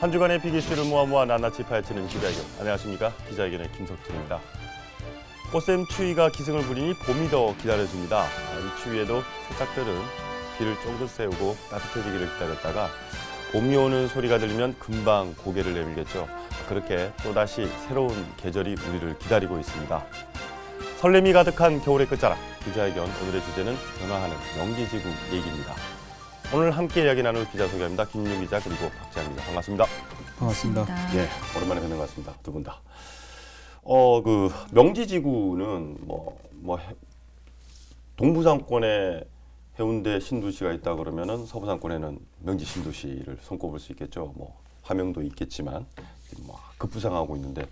한 주간의 비기슈를 모아 낱낱이 파헤치는 기자회견. 안녕하십니까? 기자회견의 김석진입니다. 꽃샘 추위가 기승을 부리니 봄이 더 기다려집니다. 이 추위에도 새싹들은 귀를 쫑긋 세우고 따뜻해지기를 기다렸다가 봄이 오는 소리가 들리면 금방 고개를 내밀겠죠. 그렇게 또다시 새로운 계절이 우리를 기다리고 있습니다. 설렘이 가득한 겨울의 끝자락. 기자회견 오늘의 주제는 변화하는 명기지구 얘기입니다. 오늘 함께 이야기 나눌 기자 소개합니다. 김윤 기자 그리고 박지한 기자 반갑습니다. 반갑습니다. 예, 오랜만에 뵙는 것 같습니다. 두 분 다. 명지지구는 동부상권에 해운대 신도시가 있다 그러면은 서부상권에는 명지 신도시를 손꼽을 수 있겠죠. 화명도 있겠지만 급부상하고 있는데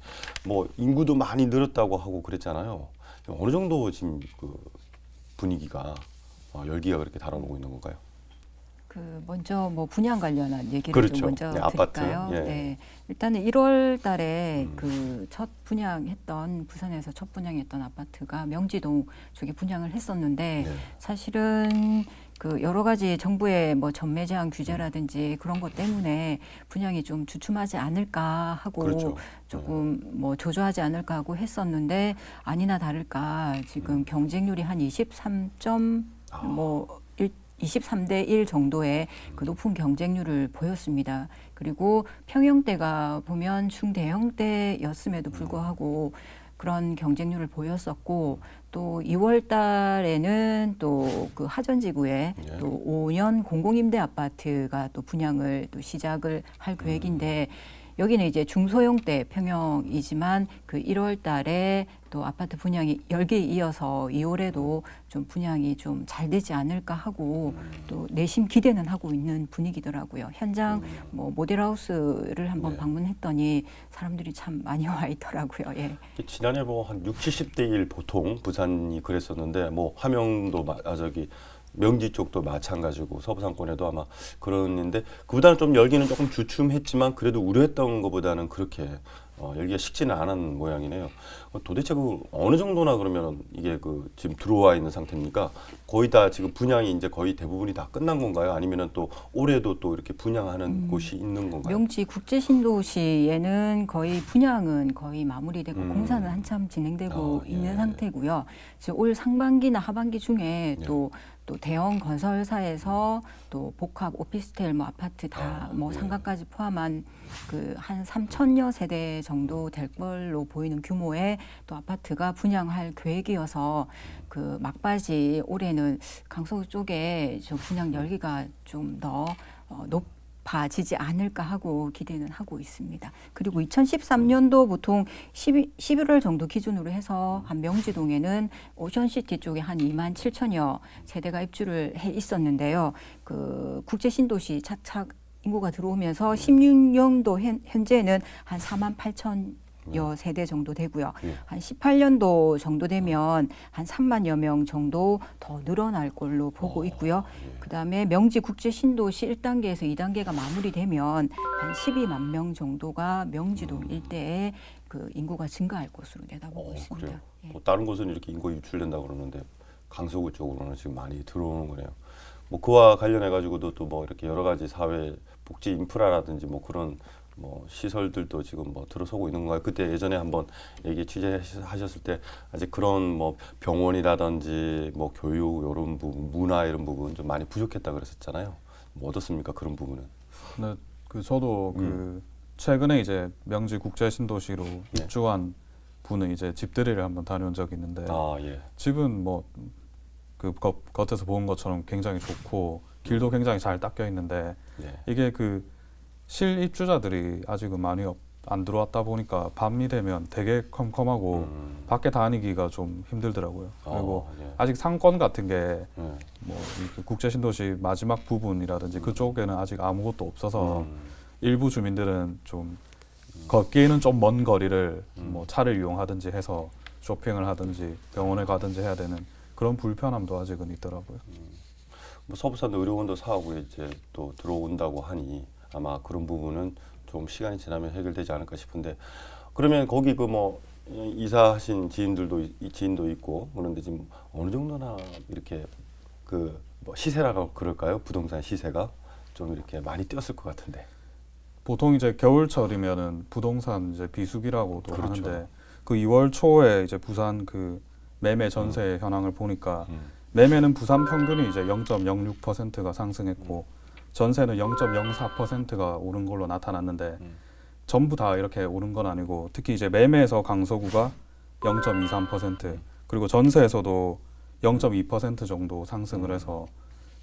인구도 많이 늘었다고 하고 그랬잖아요. 어느 정도 지금 그 분위기가 열기가 그렇게 달아오고 있는 건가요? 먼저 분양 관련한 얘기를 그렇죠. 좀 먼저 네, 드릴까요? 아파트. 예. 네. 일단은 1월 달에 첫 분양했던 부산에서 첫 분양했던 아파트가 명지동 쪽에 분양을 했었는데 네. 사실은 여러 가지 정부의 전매 제한 규제라든지 그런 것 때문에 분양이 좀 주춤하지 않을까 하고 그렇죠. 조금 조조하지 않을까 하고 했었는데 아니나 다를까 지금 경쟁률이 한 23대 1 정도의 높은 경쟁률을 보였습니다. 그리고 평형대가 보면 중대형대였음에도 불구하고 그런 경쟁률을 보였었고 또 2월 달에는 또 하전지구에 또 5년 공공임대 아파트가 또 분양을 또 시작을 할 계획인데 여기는 이제 중소형대 평형이지만 1월 달에 또 아파트 분양이 열기에 이어서 2월에도 좀 분양이 좀 잘 되지 않을까 하고 또 내심 기대는 하고 있는 분위기더라고요. 현장 모델하우스를 한번 방문했더니 사람들이 참 많이 와 있더라고요. 예. 지난해 한 60, 70대 1 보통 부산이 그랬었는데 화명도 명지 쪽도 마찬가지고 서부상권에도 아마 그러는데 그보다는 좀 열기는 조금 주춤했지만 그래도 우려했던 것보다는 그렇게 열기가 식지는 않은 모양이네요. 도대체 어느 정도나 그러면 이게 지금 들어와 있는 상태입니까? 거의 다 지금 분양이 이제 거의 대부분이 다 끝난 건가요? 아니면은 또 올해도 또 이렇게 분양하는 곳이 있는 건가요? 명지 국제신도시에는 거의 분양은 거의 마무리되고 공사는 한참 진행되고 있는 상태고요. 지금 올 상반기나 하반기 중에 또 대형 건설사에서 또 복합 오피스텔 아파트 다 상가까지 포함한 한 3,000여 세대 정도 될 걸로 보이는 규모의 또 아파트가 분양할 계획이어서 막바지 올해는 강서구 쪽에 좀 분양 열기가 좀 더 높아지지 않을까 하고 기대는 하고 있습니다. 그리고 2013년도 보통 11월 정도 기준으로 해서 한 명지동에는 오션시티 쪽에 한 27,000여 세대가 입주를 해 있었는데요. 국제신도시 차착 인구가 들어오면서 16년도 현재는 한 48,000여 세대 정도 되고요. 한 18년도 정도 되면 한 3만여 명 정도 더 늘어날 걸로 보고 있고요. 그다음에 명지 국제신도시 1단계에서 2단계가 마무리되면 한 12만 명 정도가 명지동 일대에 인구가 증가할 것으로 내다보고 있습니다. 그래요? 예. 다른 곳은 이렇게 인구가 유출된다 그러는데 강서구 쪽으로는 지금 많이 들어오는 거네요. 그와 관련해 가지고도 또 이렇게 여러 가지 사회 복지 인프라라든지 그런 시설들도 지금 들어서고 있는 건가요? 그때 예전에 한번 얘기 취재하셨을 때 아직 그런 병원이라든지 교육 이런 부분, 문화 이런 부분 좀 많이 부족했다 그랬었잖아요. 어떻습니까 그런 부분은? 네, 저도 최근에 이제 명지 국제 신도시로 입주한 분은 이제 집들이를 한번 다녀온 적이 있는데 집은 겉에서 본 것처럼 굉장히 좋고 길도 굉장히 잘 닦여 있는데 이게 실입주자들이 아직은 많이 안 들어왔다 보니까 밤이 되면 되게 컴컴하고 밖에 다니기가 좀 힘들더라고요. 그리고 아직 상권 같은 게 국제신도시 마지막 부분이라든지 그쪽에는 아직 아무것도 없어서 일부 주민들은 좀 걷기에는 좀 먼 거리를 차를 이용하든지 해서 쇼핑을 하든지 병원에 가든지 해야 되는 그런 불편함도 아직은 있더라고요. 서부산도 의료원도 사하고 이제 또 들어온다고 하니 아마 그런 부분은 좀 시간이 지나면 해결되지 않을까 싶은데 그러면 거기 이사하신 지인도 있고 그런데 지금 어느 정도나 이렇게 시세라고 그럴까요? 부동산 시세가 좀 이렇게 많이 뛰었을 것 같은데. 보통 이제 겨울철이면은 부동산 이제 비수기라고도 그렇죠. 하는데 그 2월 초에 이제 부산 그 매매 전세 현황을 보니까 매매는 부산 평균이 이제 0.06%가 상승했고 전세는 0.04%가 오른 걸로 나타났는데 전부 다 이렇게 오른 건 아니고 특히 이제 매매에서 강서구가 0.23% 그리고 전세에서도 0.2% 정도 상승을 해서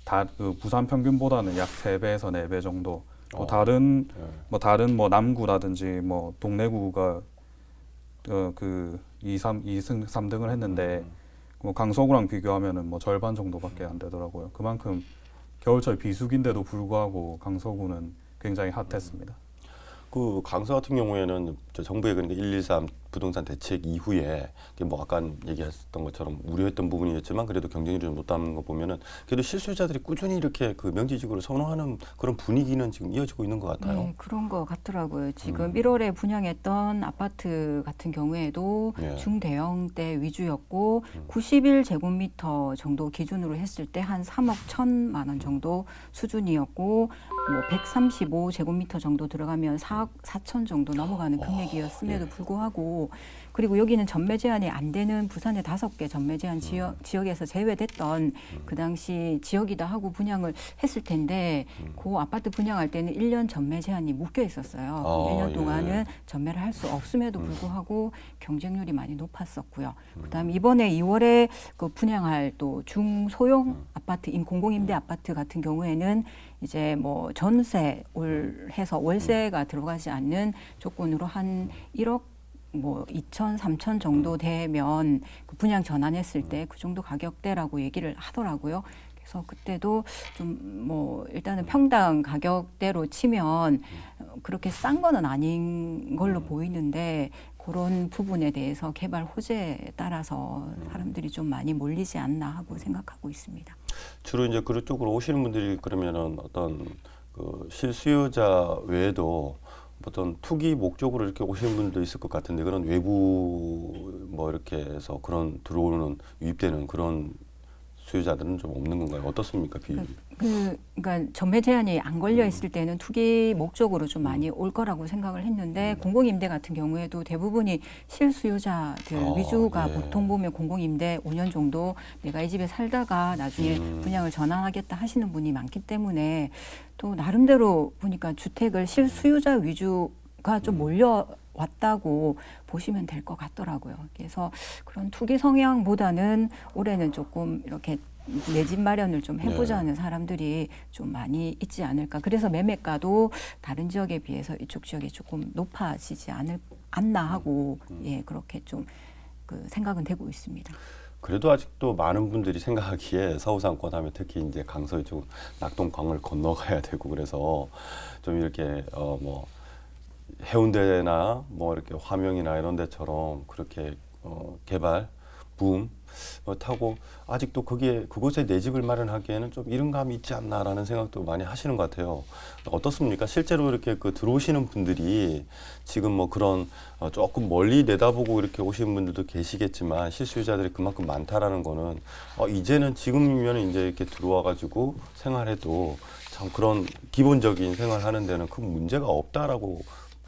다 그 부산 평균보다는 약 3배에서 4배 정도 다른 뭐 남구라든지 뭐 동래구가 그 2승 3등을 했는데 뭐 강서구랑 비교하면은 뭐 절반 정도밖에 안 되더라고요. 그만큼 겨울철 비수기인데도 불구하고 강서구는 굉장히 핫했습니다. 그 강서 같은 경우에는 저 정부의 그러니까 113 부동산 대책 이후에 뭐 아까 얘기했던 것처럼 우려했던 부분이었지만 그래도 경쟁률이 좀 높다는 거 보면은 그래도 실수요자들이 꾸준히 이렇게 그 명지지구를 선호하는 그런 분위기는 지금 이어지고 있는 것 같아요. 네, 그런 것 같더라고요. 지금 1월에 분양했던 아파트 같은 경우에도 예. 중대형대 위주였고 91제곱미터 정도 기준으로 했을 때 한 3억 1천만 원 정도 수준이었고 뭐 135제곱미터 정도 들어가면 4억 4천 정도 넘어가는 금액이었음에도 불구하고 그리고 여기는 전매 제한이 안 되는 부산의 5개 전매 제한 지역에서 제외됐던 그 당시 지역이다 하고 분양을 했을 텐데 그 아파트 분양할 때는 1년 전매 제한이 묶여 있었어요. 1년 동안은 전매를 할 수 없음에도 불구하고 경쟁률이 많이 높았었고요. 그다음에 이번에 2월에 그 분양할 또 중소형 아파트, 공공임대 아파트 같은 경우에는 이제 뭐 전세 해서 월세가 들어가지 않는 조건으로 한 1억 뭐 2천, 3천 정도 되면 그 분양 전환했을 때 그 정도 가격대라고 얘기를 하더라고요. 그래서 그때도 좀 뭐 일단은 평당 가격대로 치면 그렇게 싼 거는 아닌 걸로 보이는데 그런 부분에 대해서 개발 호재에 따라서 사람들이 좀 많이 몰리지 않나 하고 생각하고 있습니다. 주로 이제 그쪽으로 오시는 분들이 그러면은 어떤 그 실수요자 외에도 어떤 투기 목적으로 이렇게 오시는 분도 있을 것 같은데 그런 외부 뭐 이렇게 해서 그런 들어오는 유입되는 그런 수요자들은 좀 없는 건가요? 어떻습니까? 그러니까 전매 제한이 안 걸려 있을 때는 투기 목적으로 좀 많이 올 거라고 생각을 했는데 공공임대 같은 경우에도 대부분이 실수요자들 위주가 보통 보면 공공임대 5년 정도 내가 이 집에 살다가 나중에 분양을 전환하겠다 하시는 분이 많기 때문에 또 나름대로 보니까 주택을 실수요자 위주가 좀 몰려왔다고 보시면 될 것 같더라고요. 그래서 그런 투기 성향보다는 올해는 조금 이렇게 내 집 마련을 좀 해보자는 사람들이 좀 많이 있지 않을까. 그래서 매매가도 다른 지역에 비해서 이쪽 지역이 조금 높아지지 않나 하고 그렇게 좀 그 생각은 되고 있습니다. 그래도 아직도 많은 분들이 생각하기에 서우상권 하면 특히 이제 강서 이쪽 낙동강을 건너가야 되고 그래서 좀 이렇게 뭐 해운대나 뭐 이렇게 화명이나 이런 데처럼 그렇게 개발 붐 타고 아직도 그곳에 내 집을 마련하기에는 좀 이른 감이 있지 않나라는 생각도 많이 하시는 것 같아요. 어떻습니까? 실제로 이렇게 그 들어오시는 분들이 지금 뭐 그런 조금 멀리 내다보고 이렇게 오시는 분들도 계시겠지만 실수요자들이 그만큼 많다라는 거는 이제는 지금이면 이제 이렇게 들어와가지고 생활해도 참 그런 기본적인 생활하는 데는 큰 문제가 없다라고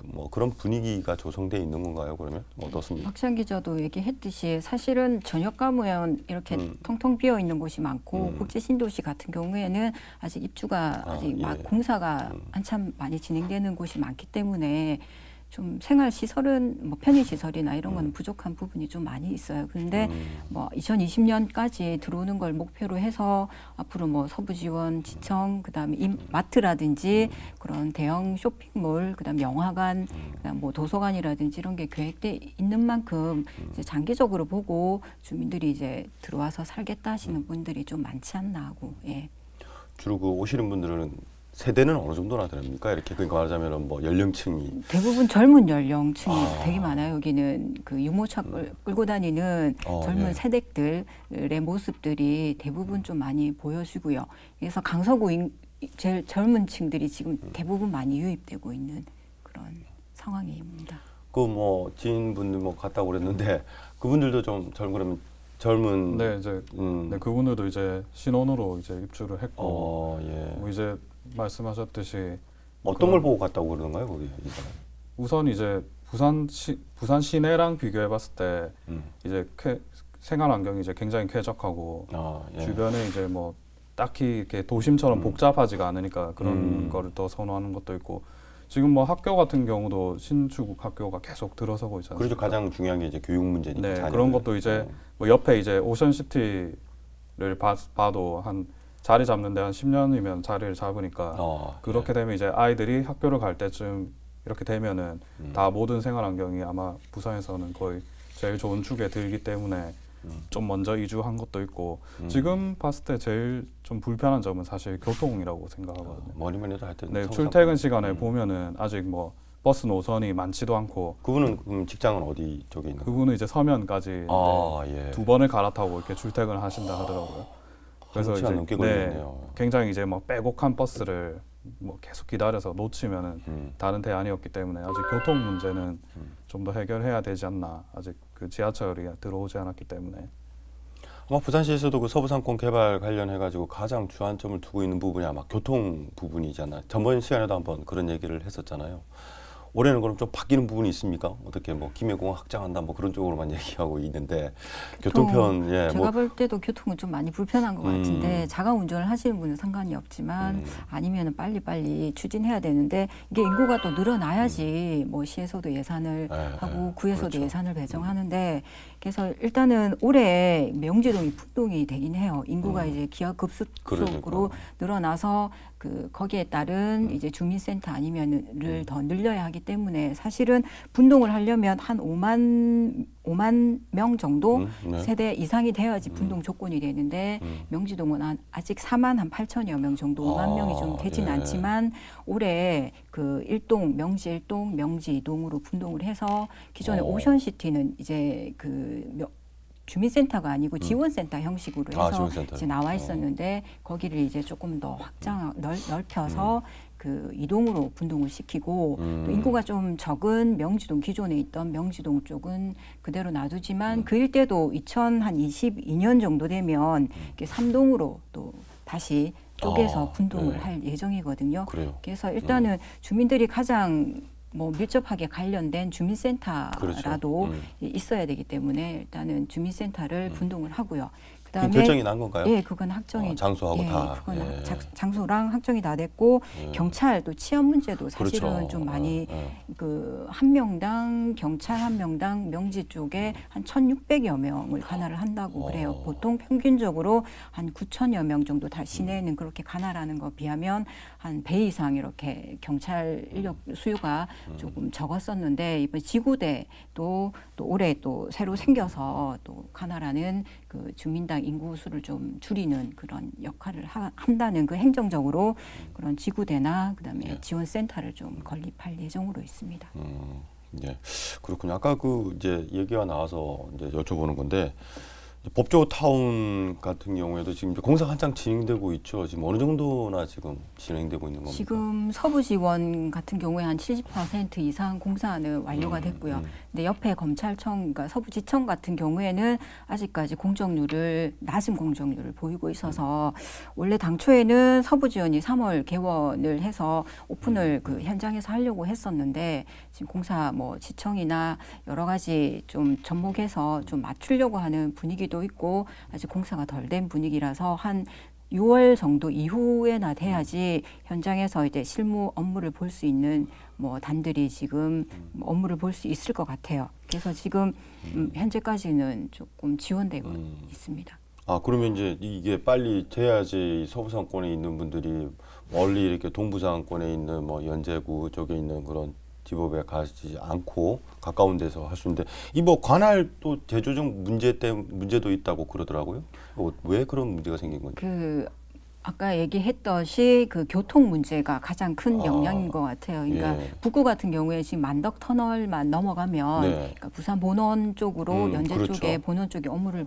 뭐 그런 분위기가 조성돼 있는 건가요? 그러면 어떻습니까? 박시영 기자도 얘기했듯이 사실은 저녁 가면 이렇게 텅텅 비어 있는 곳이 많고 국제 신도시 같은 경우에는 아직 입주가 아직 막 공사가 한참 많이 진행되는 곳이 많기 때문에 좀 생활 시설은 뭐 편의 시설이나 이런 거는 부족한 부분이 좀 많이 있어요. 그런데 뭐 2020년까지 들어오는 걸 목표로 해서 앞으로 뭐 서부지원, 지청, 그다음에 마트라든지 그런 대형 쇼핑몰, 그다음 영화관, 그다음 뭐 도서관이라든지 이런 게 계획돼 있는 만큼 이제 장기적으로 보고 주민들이 이제 들어와서 살겠다 하시는 분들이 좀 많지 않나 하고 주로 그 오시는 분들은 세대는 어느 정도나 됩니까? 이렇게 그러니까 말하자면 뭐 연령층이 대부분 젊은 연령층이 되게 많아요. 여기는 그 유모차 끌고 다니는 젊은 세대들의 모습들이 대부분 좀 많이 보여지고요. 그래서 강서구 제일 젊은 층들이 지금 대부분 많이 유입되고 있는 그런 상황입니다. 그 뭐 지인분들 뭐 갔다고 그랬는데 그분들도 좀 젊은 네, 이제 네, 그분들도 이제 신혼으로 이제 입주를 했고 예. 뭐 이제 말씀하셨듯이 어떤 걸 보고 갔다고 그러는가요, 거기 이사는? 우선 이제 부산 시내랑 비교해봤을 때 이제 생활 환경이 이제 굉장히 쾌적하고 예. 주변에 이제 뭐 딱히 이렇게 도심처럼 복잡하지가 않으니까 그런 거를 더 선호하는 것도 있고 지금 뭐 학교 같은 경우도 신축 학교가 계속 들어서고 있잖아요. 그렇죠. 가장 중요한 게 이제 교육 문제니까. 네, 자녀들. 그런 것도 이제 뭐 옆에 이제 오션시티를 봐도 한 자리 잡는데 한 10년이면 자리를 잡으니까 그렇게 되면 이제 아이들이 학교를 갈 때쯤 이렇게 되면은 다 모든 생활 환경이 아마 부산에서는 거의 제일 좋은 축에 들기 때문에 좀 먼저 이주한 것도 있고 지금 봤을 때 제일 좀 불편한 점은 사실 교통이라고 생각하거든요. 뭐니면 해도 하여튼 네, 출퇴근 시간에 보면은 아직 뭐 버스 노선이 많지도 않고 그분은 그럼 직장은 어디 쪽에 있는 거예요? 그분은 이제 서면까지 예. 2번을 갈아타고 이렇게 출퇴근을 하신다 하더라고요. 그래서 시간 이제 넘게 걸리겠네요. 굉장히 이제 뭐 빼곡한 버스를 뭐 계속 기다려서 놓치면은 다른 대안이 없기 때문에 아직 교통 문제는 좀 더 해결해야 되지 않나. 아직 그 지하철이 들어오지 않았기 때문에. 아마 부산시에서도 그 서부상권 개발 관련해 가지고 가장 주안점을 두고 있는 부분이 아마 교통 부분이잖아요. 전번 시간에도 한번 그런 얘기를 했었잖아요. 올해는 그럼 좀 바뀌는 부분이 있습니까? 어떻게 뭐 김해공항 확장한다 뭐 그런 쪽으로만 얘기하고 있는데 교통편 제가 볼 때도 교통은 좀 많이 불편한 것 같은데 자가 운전을 하시는 분은 상관이 없지만 아니면은 빨리 추진해야 되는데 이게 인구가 또 늘어나야지 뭐 시에서도 예산을 하고 구에서도 그렇죠. 예산을 배정하는데 그래서 일단은 올해 명지동이 풍동이 되긴 해요. 인구가 이제 기하급수적으로 늘어나서 그 거기에 따른 이제 주민센터 아니면을 더 늘려야 하기 때문에 사실은 분동을 하려면 한 5만 명 정도 세대 이상이 되어야지 분동 조건이 되는데 명지동은 아직 4만 한 8천여 명 정도 5만 명이 좀 되진 않지만 올해 그 일동 명지 1동 명지 2동으로 분동을 해서 기존에 오션시티는 이제 그 주민센터가 아니고 지원센터 형식으로 해서 이제 나와 있었는데 거기를 이제 조금 더 넓혀서 그 이동으로 분동을 시키고 또 인구가 좀 적은 명지동 기존에 있던 명지동 쪽은 그대로 놔두지만 그 일대도 2022년 정도 되면 이렇게 3동으로 또 다시 쪼개서 분동을 할 예정이거든요. 그래요. 그래서 일단은 주민들이 가장 뭐 밀접하게 관련된 주민센터라도 있어야 되기 때문에 일단은 주민센터를 분동을 하고요. 그다음에 결정이 난 건가요? 예, 그건 확정이 장소하고 다. 그건 장소랑 확정이 다 됐고 경찰 또 치안 문제도 사실은 그렇죠. 좀 많이 그 한 명당 경찰 한 명당 명지 쪽에 한 1,600여 명을 관할을 한다고 그래요. 보통 평균적으로 한 9천여 명 정도 다 시내에는 그렇게 관할하는 거 비하면 한 배 이상 이렇게 경찰 인력 수요가 조금 적었었는데 이번 지구대 또 올해 또 새로 생겨서 또 관할하는 그 주민당 인구 수를 좀 줄이는 그런 역할을 한다는 그 행정적으로 그런 지구대나 그다음에 지원센터를 좀 건립할 예정으로 있습니다. 예, 그렇군요. 아까 그 이제 얘기가 나와서 이제 여쭤보는 건데 법조 타운 같은 경우에도 지금 이제 공사 한창 진행되고 있죠. 지금 어느 정도나 지금 진행되고 있는 겁니까? 지금 서부지원 같은 경우에 한 70% 이상 공사는 완료가 됐고요. 근데 옆에 검찰청, 그러니까 서부지청 같은 경우에는 아직까지 낮은 공정률을 보이고 있어서 원래 당초에는 서부지원이 3월 개원을 해서 오픈을 그 현장에서 하려고 했었는데 지금 공사 뭐 지청이나 여러 가지 좀 접목해서 좀 맞추려고 하는 분위기도 있고 아직 공사가 덜 된 분위기라서 한 6월 정도 이후에나 돼야지 현장에서 이제 실무 업무를 볼 수 있는 뭐 단들이 지금 업무를 볼 수 있을 것 같아요. 그래서 지금 현재까지는 조금 지원되고 있습니다. 아, 그러면 이제 이게 빨리 돼야지 서부상권에 있는 분들이 멀리 이렇게 동부상권에 있는 뭐 연제구 쪽에 있는 그런 지법에 가지 않고 가까운 데서 할 수 있는데 이 뭐 관할 또 제조적 문제도 있다고 그러더라고요. 왜 그런 문제가 생긴 건지. 그 아까 얘기했듯이 그 교통 문제가 가장 큰 영향인 것 같아요. 그러니까 북구 같은 경우에 지금 만덕 터널만 넘어가면 그러니까 부산 본원 쪽으로 연제 그렇죠. 쪽에 본원 쪽에 업무를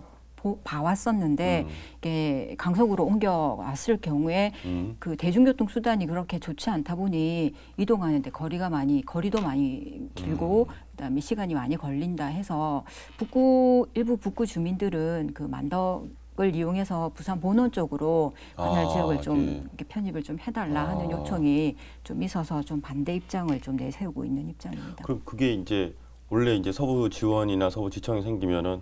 봐왔었는데 이게 강석으로 옮겨왔을 경우에 그 대중교통 수단이 그렇게 좋지 않다 보니 이동하는데 거리도 많이 길고 그다음에 시간이 많이 걸린다 해서 일부 북구 주민들은 그 만덕 을 이용해서 부산 본원 쪽으로 관할 지역을 좀 예. 이렇게 편입을 좀 해달라 하는 요청이 좀 있어서 좀 반대 입장을 좀 내세우고 있는 입장입니다. 그럼 그게 이제 원래 이제 서부 지원이나 서부 지청이 생기면은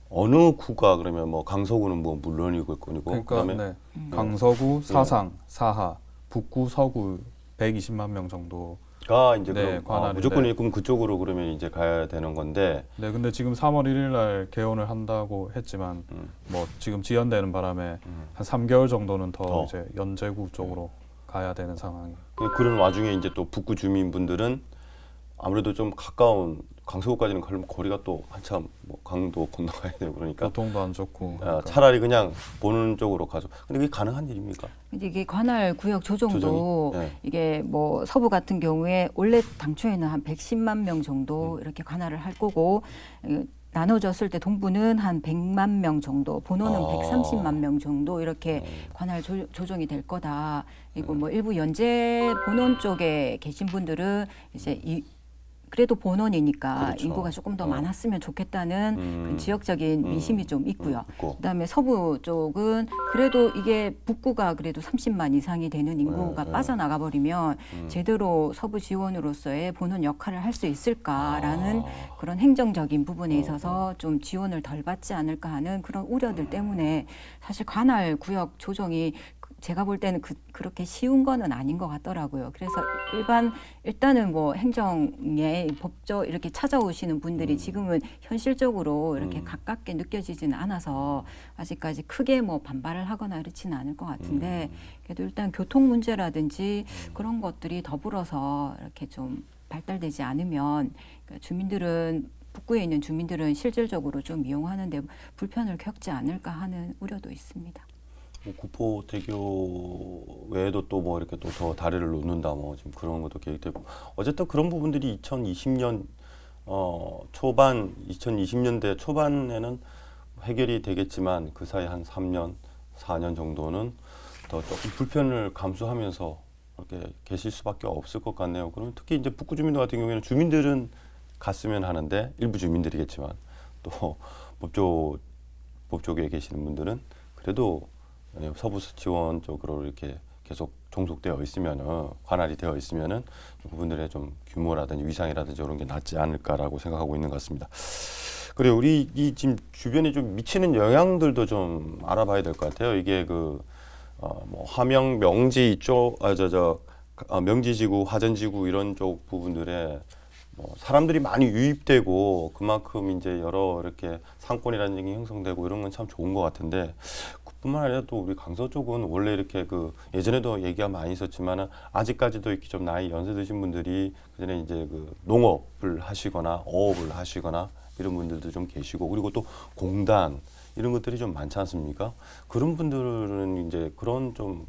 어느 구가 그러면 뭐 강서구는 뭐 물론이고 그러니까 그다음에 네. 강서구, 사상, 사하, 북구, 서구 120만 명 정도. 가 이제 네, 그럼 관할인데. 무조건 일꾼 그쪽으로 그러면 이제 가야 되는 건데 네, 근데 지금 3월 1일 날 개원을 한다고 했지만 뭐 지금 지연되는 바람에 한 3개월 정도는 더 이제 연제구 쪽으로 가야 되는 상황이에요. 그런 와중에 이제 또 북구 주민분들은 아무래도 좀 가까운 강서구까지는 가려면 거리가 또 한참 뭐 강도 건너가야 되고 그러니까 교통도 안 좋고. 아, 그러니까. 차라리 그냥 보는 쪽으로 가죠. 근데 그게 가능한 일입니까? 근데 이게 관할 구역 조정도 조정이? 네. 이게 뭐 서부 같은 경우에 원래 당초에는 한 110만 명 정도 이렇게 관할을 할 거고 나눠졌을 때 동부는 한 100만 명 정도, 본원은 130만 명 정도 이렇게 관할 조정이 될 거다. 그리고 뭐 일부 연제 본원 쪽에 계신 분들은 이제 그래도 본원이니까 그렇죠. 인구가 조금 더 많았으면 좋겠다는 그런 지역적인 민심이 좀 있고요. 있고. 그다음에 서부 쪽은 그래도 이게 북구가 그래도 30만 이상이 되는 인구가 빠져나가 버리면 제대로 서부 지원으로서의 본원 역할을 할 수 있을까라는 그런 행정적인 부분에 있어서 좀 지원을 덜 받지 않을까 하는 그런 우려들 때문에 사실 관할 구역 조정이 제가 볼 때는 그렇게 쉬운 거는 아닌 것 같더라고요. 그래서 일단은 뭐 행정에 법조 이렇게 찾아오시는 분들이 지금은 현실적으로 이렇게 가깝게 느껴지지는 않아서 아직까지 크게 뭐 반발을 하거나 그렇지는 않을 것 같은데 그래도 일단 교통 문제라든지 그런 것들이 더불어서 이렇게 좀 발달되지 않으면 그러니까 주민들은 북구에 있는 주민들은 실질적으로 좀 이용하는데 불편을 겪지 않을까 하는 우려도 있습니다. 뭐 구포대교 외에도 또 뭐 이렇게 또 더 다리를 놓는다 뭐 지금 그런 것도 계획되고 어쨌든 그런 부분들이 2020년 초반 2020년대 초반에는 해결이 되겠지만 그 사이 한 3년 4년 정도는 더 조금 불편을 감수하면서 이렇게 계실 수밖에 없을 것 같네요. 그러면 특히 이제 북구 주민들 같은 경우에는 주민들은 갔으면 하는데 일부 주민들이겠지만 또 법조계에 계시는 분들은 그래도 서부 지원 쪽으로 이렇게 계속 종속되어 있으면은 관할이 되어 있으면은 그분들의 좀 규모라든지 위상이라든지 이런 게 낫지 않을까라고 생각하고 있는 것 같습니다. 그리고 우리 이 지금 주변에 좀 미치는 영향들도 좀 알아봐야 될 것 같아요. 이게 뭐 화명 명지 쪽 명지지구 화전지구 이런 쪽 부분들에 뭐 사람들이 많이 유입되고 그만큼 이제 여러 이렇게 상권이라는 게 형성되고 이런 건 참 좋은 것 같은데 뿐만 아니라 또 우리 강서 쪽은 원래 이렇게 예전에도 얘기가 많이 있었지만은 아직까지도 이렇게 좀 나이 연세 드신 분들이 그전에 이제 농업을 하시거나 어업을 하시거나 이런 분들도 좀 계시고 그리고 또 공단 이런 것들이 좀 많지 않습니까? 그런 분들은 이제 그런 좀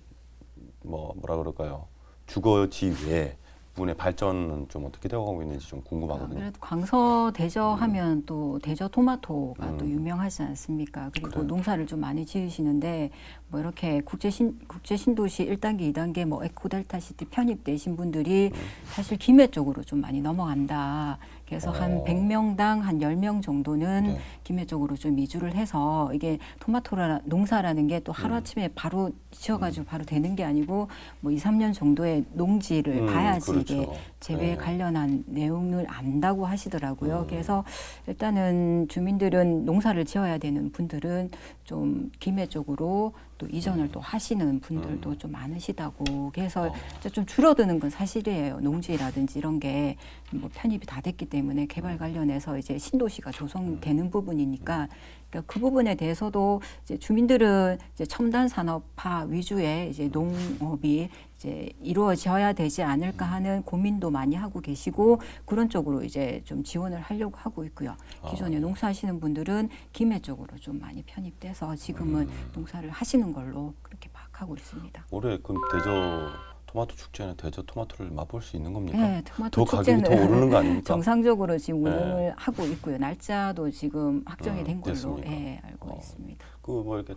뭐라 그럴까요? 주거지 외에 부분의 발전은 좀 어떻게 되어가고 있는지 좀 궁금하거든요. 그래도 강서 대저 하면 또 대저 토마토가 또 유명하지 않습니까? 그리고 그래요. 농사를 좀 많이 지으시는데 뭐 이렇게 국제 신도시 1단계, 2단계 뭐 에코델타시티 편입되신 분들이 사실 김해 쪽으로 좀 많이 넘어간다. 그래서 한 100명당 한 10명 정도는 김해 쪽으로 좀 이주를 해서 이게 토마토 농사라는 게 또 하루아침에 바로 지어가지고 바로 되는 게 아니고 뭐 2, 3년 정도의 농지를 봐야지 그렇죠. 이게 재배에 관련한 내용을 안다고 하시더라고요. 그래서 일단은 주민들은 농사를 지어야 되는 분들은 좀 김해 쪽으로 또 이전을 또 하시는 분들도 좀 많으시다고. 그래서 좀 줄어드는 건 사실이에요. 농지라든지 이런 게 뭐 편입이 다 됐기 때문에 개발 관련해서 이제 신도시가 조성되는 부분이니까 그러니까 그 부분에 대해서도 이제 주민들은 이제 첨단 산업화 위주의 이제 농업이 이제 이루어져야 되지 않을까 하는 고민도 많이 하고 계시고 그런 쪽으로 이제 좀 지원을 하려고 하고 있고요. 기존에 농사하시는 분들은 김해 쪽으로 좀 많이 편입돼서 지금은 농사를 하시는 걸로 그렇게 파악하고 있습니다. 올해 그럼 대저 토마토 축제는 대저 토마토를 맛볼 수 있는 겁니까? 네, 토마토 더 가격이 더 오르는 거 아닙니까? 정상적으로 지금 운영을 하고 있고요. 날짜도 지금 확정이 된 걸로 됐습니까? 알고 있습니다. 뭐 이렇게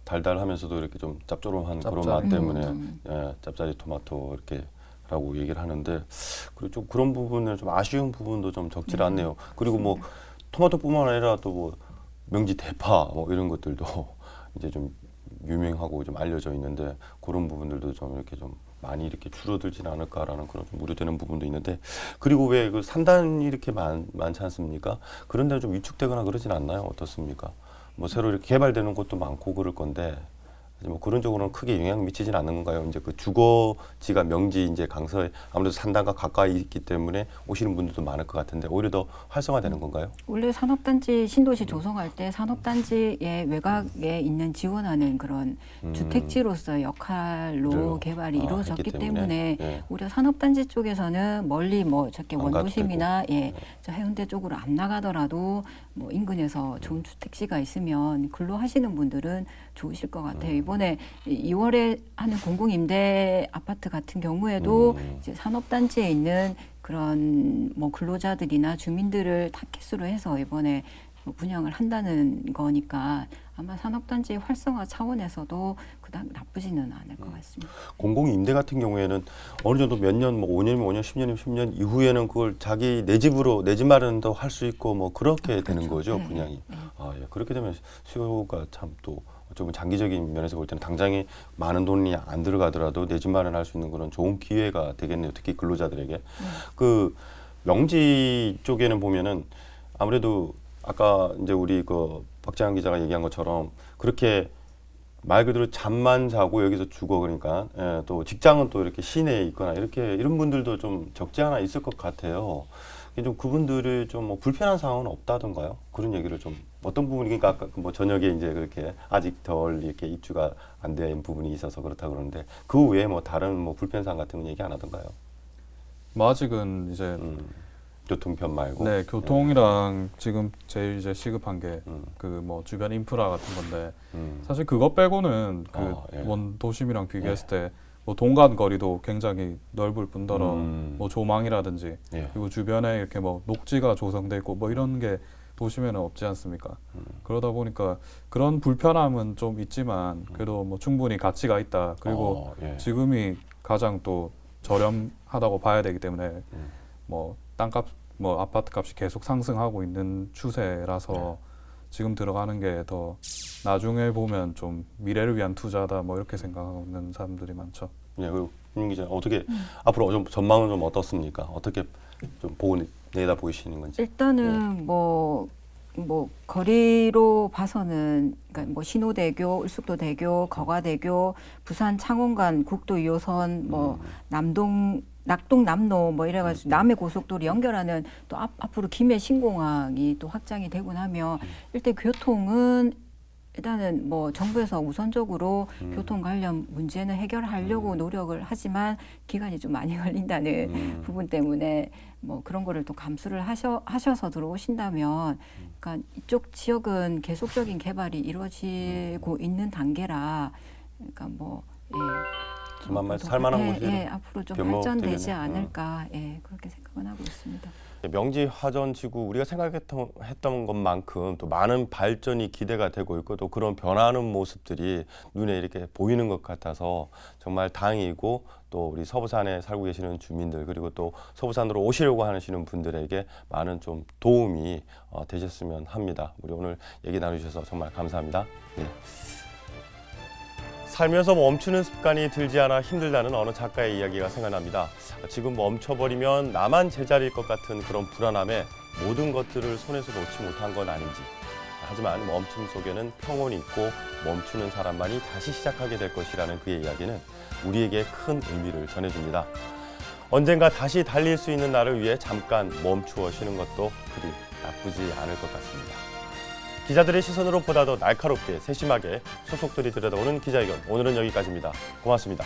달달하면서도 이렇게 좀 짭조름한 그런 맛 짭짤이. 때문에 짭짜리 토마토 이렇게 라고 얘기를 하는데 그리고 좀 그런 부분을 좀 아쉬운 부분도 좀 적지 않네요. 그리고 뭐 토마토뿐만 아니라 또 뭐 명지 대파 뭐 이런 것들도 이제 좀 유명하고 좀 알려져 있는데 그런 부분들도 좀 이렇게 좀 많이 이렇게 줄어들지는 않을까라는 그런 좀 우려되는 부분도 있는데 그리고 왜 그 산단이 이렇게 많지 않습니까? 그런 데는 좀 위축되거나 그러진 않나요? 어떻습니까? 뭐 새로 이렇게 개발되는 곳도 많고 그럴 건데 뭐 그런 쪽으로는 크게 영향 미치지는 않는 건가요? 이제 그 주거지가 명지 이제 강서에 아무래도 산단과 가까이 있기 때문에 오시는 분들도 많을 것 같은데 오히려 더 활성화되는 건가요? 원래 산업단지 신도시 조성할 때 산업단지의 외곽에 있는 지원하는 그런 주택지로서의 역할로 그래요. 개발이 이루어졌기 했기 때문에 예. 오히려 산업단지 쪽에서는 멀리 뭐 저렇게 안 가도 원도심이나 저 해운대 쪽으로 안 나가더라도 뭐 인근에서 좋은 주택지가 있으면 근로하시는 분들은 좋으실 것 같아요. 이번에 2월에 하는 공공임대 아파트 같은 경우에도 이제 산업단지에 있는 그런 뭐 근로자들이나 주민들을 타깃으로 해서 이번에 뭐 분양을 한다는 거니까 아마 산업단지 활성화 차원에서도 그다음 나쁘지는 않을 것 같습니다. 공공임대 같은 경우에는 어느 정도 몇 년, 뭐 5년이면 5년, 10년이면 10년 이후에는 그걸 자기 내 집으로 내 집 마련도 할 수 있고 뭐 그렇게 되는 거죠, 네, 분양이. 네. 아, 예. 그렇게 되면 수요가 참 또 어쩌면 장기적인 면에서 볼 때는 당장에 많은 돈이 안 들어가더라도 내 집 마련할 수 있는 그런 좋은 기회가 되겠네요. 특히 근로자들에게. 그 명지 쪽에는 보면은 아무래도 아까 이제 우리 그 박재환 기자가 얘기한 것처럼 그렇게 말 그대로 잠만 자고 여기서 죽어 그러니까 예, 또 직장은 또 이렇게 시내에 있거나 이렇게 이런 분들도 좀 적지 않아 있을 것 같아요. 좀 그분들이 좀 뭐 불편한 상황은 없다던가요? 그런 얘기를 좀 어떤 부분이 그러니까 아까 뭐 저녁에 이제 그렇게 아직 덜 이렇게 입주가 안 된 부분이 있어서 그렇다 그러는데 그 외에 뭐 다른 뭐 불편상 같은 건 얘기 안 하던가요? 뭐 아직은 이제 교통편 말고. 네, 교통이랑 지금 제일 이제 시급한 게 그 음. 뭐 주변 인프라 같은 건데 음. 사실 그것 빼고는 그 아, 예. 원도심이랑 비교했을 때 뭐 동간 거리도 굉장히 넓을 뿐더러 뭐 조망이라든지 예. 그리고 주변에 이렇게 뭐 녹지가 조성돼 있고 뭐 이런 게 도심에는 없지 않습니까? 그러다 보니까 그런 불편함은 좀 있지만 그래도 뭐 충분히 가치가 있다. 그리고 예. 지금이 가장 또 저렴하다고 봐야 되기 때문에 뭐 땅값 뭐 아파트 값이 계속 상승하고 있는 추세라서 지금 들어가는 게 더 나중에 보면 좀 미래를 위한 투자다 뭐 이렇게 생각하는 사람들이 많죠. 예, 그리고 김 기자 어떻게 앞으로 좀 전망은 좀 어떻습니까? 어떻게 좀 보고 내다 보이시는 건지. 일단은 뭐 거리로 봐서는 그러니까 뭐 신호대교, 을숙도대교, 거가대교, 부산 창원간 국도 2호선, 뭐 낙동 남로 뭐 이래가지고 남해 고속도로 연결하는 또 앞으로 김해 신공항이 또 확장이 되고 나면 일대 교통은 일단은 뭐 정부에서 우선적으로 교통 관련 문제는 해결하려고 노력을 하지만 기간이 좀 많이 걸린다는 부분 때문에 뭐 그런 거를 또 감수를 하셔서 들어오신다면 그러니까 이쪽 지역은 계속적인 개발이 이루어지고 있는 단계라 그러니까 뭐 정말 살만한 곳이 앞으로 좀 변모되겠네요. 발전되지 않을까 그렇게 생각은 하고 있습니다. 명지 화전 지구 우리가 생각했던 것만큼 또 많은 발전이 기대가 되고 있고 또 그런 변하는 모습들이 눈에 이렇게 보이는 것 같아서 정말 다행이고 또 우리 서부산에 살고 계시는 주민들 그리고 또 서부산으로 오시려고 하시는 분들에게 많은 좀 도움이 되셨으면 합니다. 우리 오늘 얘기 나누셔서 정말 감사합니다. 네. 살면서 멈추는 습관이 들지 않아 힘들다는 어느 작가의 이야기가 생각납니다. 지금 멈춰버리면 나만 제자리일 것 같은 그런 불안함에 모든 것들을 손에서 놓지 못한 건 아닌지. 하지만 멈춤 속에는 평온이 있고 멈추는 사람만이 다시 시작하게 될 것이라는 그의 이야기는 우리에게 큰 의미를 전해줍니다. 언젠가 다시 달릴 수 있는 날을 위해 잠깐 멈추어 쉬는 것도 그리 나쁘지 않을 것 같습니다. 기자들의 시선으로 보다 더 날카롭게 세심하게 소속들이 들여다보는 기자회견 오늘은 여기까지입니다. 고맙습니다.